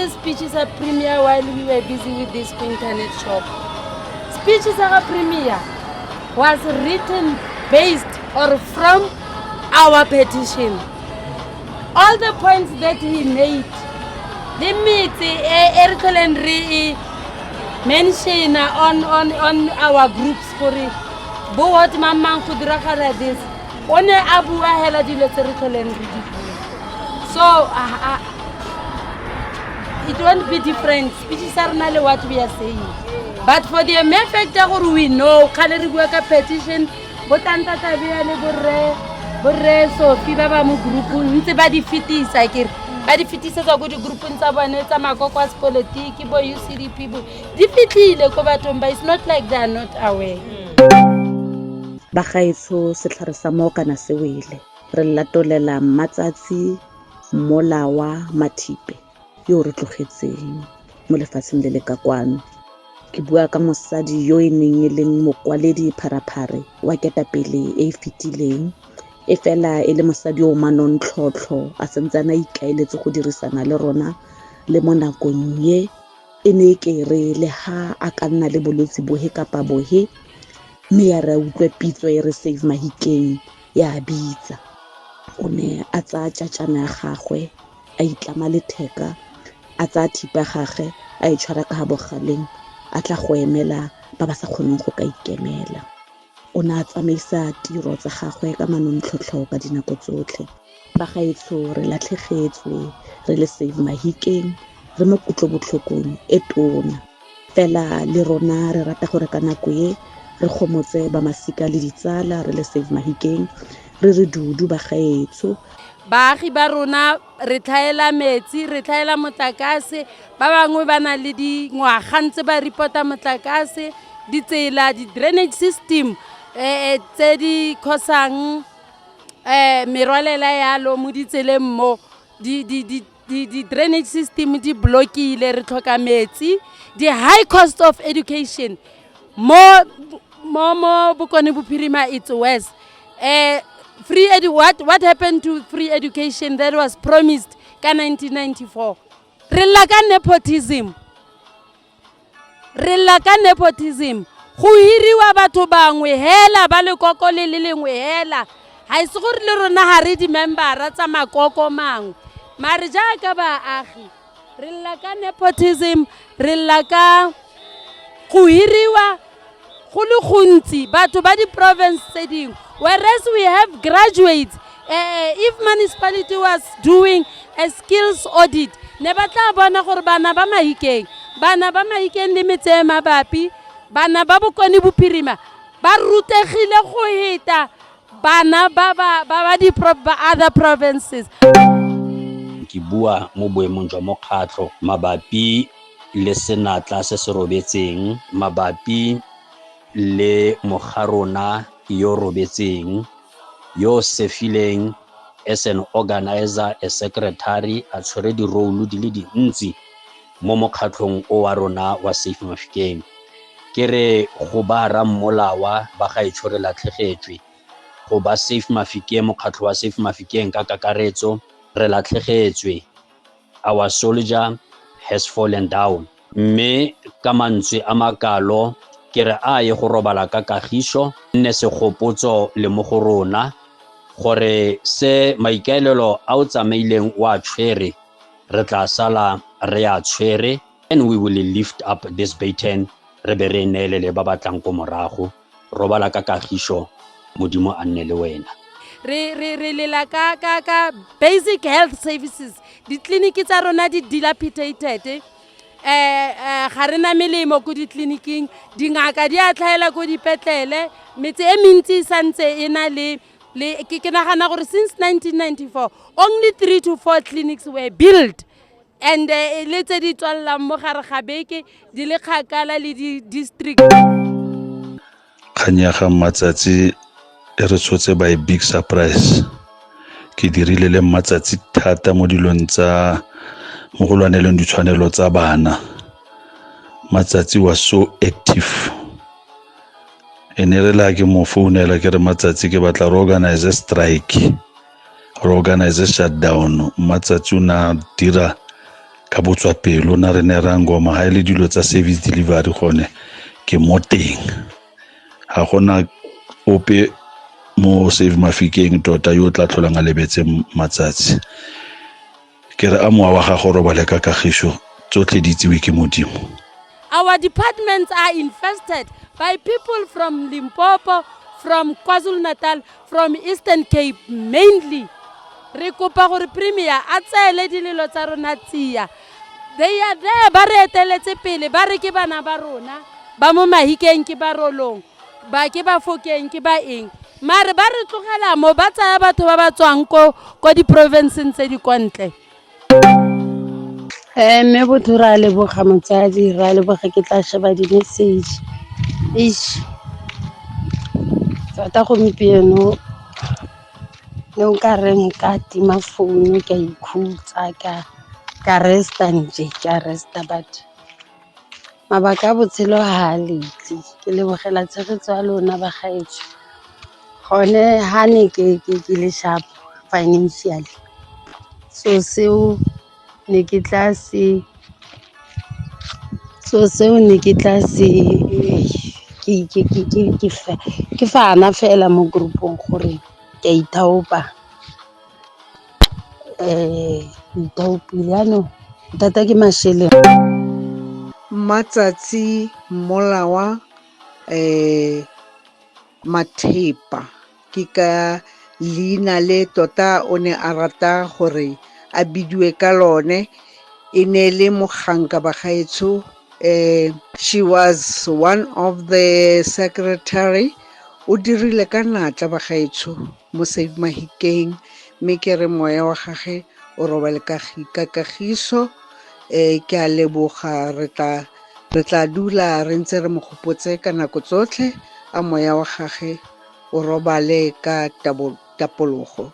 the speeches at Premier while we were busy with this internet shop. Speeches at Premier was written based or from our petition. All the points that he made, the Erical and mention on our groups for it. But what Mamma could record this, only Abu Ahela Erical and so it won't be different. Speeches are not what we are saying. But for the mere fact that we know, Kalari work a petition, but Antatavia Borre, so Fiba group, Ntiba defeatees, I care. But if it is a good group in Sabaneta, Makokwas politics, boy, you see the people. Defeated the Kovatomba, it's not like they are not aware. Bagaetso setlhare sa mo kana se wele re latolela matsatsi molawa mathipe yo re tlogetseng mo lefatsheng le le ka kwano ke bua ka mosadi yo eneng leng mokwaledi pharaphare wa ketapele e fitileng e fela e le mosadi o manontlhotlho a sentsana ikaeletse go dirisana le rona le mo nakong ye e ne ke re le ha a ka nna le bolotsi bohe kapa bohe mme ya re utlwe pitso e re Save Mahikeng ya bitsa o ne a tsa tšatšana ya gagwe a itlama letheka a tsa thipa gagwe a itshwara ka bogaleng a tla go emela ba ba sa kgoneng go ka ikemela o na tsamaisa tiro tsa gagwe ka manontlhotlho ka dinako tsotlhe bagaetso re latlhegetswe re le Save Mahikeng re mo kutlobotlhokong e tona fela le rona re rata gore ka nako e re gomotse ba masika le ditsala re le Save Mahikeng re re dudu bagaetso baagi ba rona re tlhaela metsi re tlhaela motlakase ba bangwe ba na le dingwaga ntse ba reporta motlakase ditsela di drainage system tse di khosang merwalela yalo mo ditseleng mo di drainage system di blockile re tlhoka metsi the high cost of education mo bokone bophirima it's worse what happened to free education that was promised ka 1994 re lla ka nepotism go hiriwa batho bangwe hela ba lekoko le lengwe hela ha e se gore le rona ha re di member tsa makoko mangwe mare jaaka baagi re lla ka nepotism re lla ka go hiriwa go le gontsi batho ba di province tse dingwe whereas we have graduates if municipality was doing a skills audit ne ba tla bona gore bana ba Mahikeng le metse e mabapi bana ba bokone bophirima ba rutegile go heta bana ba di other provinces ke bua mo boemong jwa mokgatlho mabapi le senatla se se robetseng mabapi le mogarona yo robetseng yo sefileng as an organizer a secretary a tshwere di role di le dintsi mo mokgatlhong o wa rona wa Save Mahikeng ke re go ba rammolawa ba ga itshore latlhegetswe go ba Save Mahikeng mokgatlho wa Save Mahikeng ka kakaretso re latlhegetswe our soldier has fallen down mme ka mantswe a makalo ke re a ye go robala ka kagišo nne se gopotso le mo go rona gore se maikaelelo a o tsamaileng wa tshwere re tla sala re a tshwere and we will lift up this baton re be re neele ba batlang ko morago robala ka kagišo modimo a nne le wena re lela ka basic health services ditleliniki tsa rona di dilapidated ga rena melemo ko ditleliniking dingaka di a tlhaela ko dipetlele metse e mentsi santse e na le ke nagana gore since 1994 only 3 to 4 clinics were built and le tse di tswallang mo gare ga beke di le kgakala le di district kganyaga matsatsi e re tshotse by big surprise ke dirile le matsatsi thata mo dilong tsa mo go lwaneleng ditshwanelo tsa bana matsatsi was so active ene re la ke mo founela ke re matsatsi ke batla ro organize a strike ro organize a shutdown matsatsi una dira ka botswapelo na re ne ra ngoma ga ile dilo tsa service delivery gone ke mo teng ga gona ope mo Save Mafikeng tota yo tla tlholang a lebetse matsatsi ke re a moa wa ga go robale ka kagišo tsotlhe di itsewe ke modimo. Our departments are infested by people from Limpopo, from KwaZulu-Natal, from Eastern Cape mainly. Re kopa gore Premier a tseele dilelo tsa rona tsia. They are there ba re eteletse pele ba re ke bana ba rona ba mo Mahikeng ke ba Rolong ba ke ba Fokeng ke ba eng mare ba re tlogela mo ba tsaya batho ba ba tswang ko di provinceng tse di kontle. Me botho ra leboga motsadi ra leboga ke tla sheba di-message tsata gompieno ne o ka reng ka tima founu ka ikhutsa ka resta nje ka resta but mabaka a botshelo ha letsi ke lebogela tshegetso ya lona ba gaetsho gone ha ne ke le sharp financially so seo ne ke tla se ke fana fela mo groupong gore ke ithaopa ithaopile ano tata ke mashele Matsatsi Molawa Mathepa ke ka leina le tota o ne a rata gore a bidiwe ka lone e ne le moganka ba gaetsho she was one of the secretary o dirile ka natla ba gaetsho mo Save Mahikeng mme ke re moya wa gage o robale ka kagišo ke a leboga re tla dula re ntse re mo gopotse ka nako tsotlhe a moya wa gage o robale ka tapologo.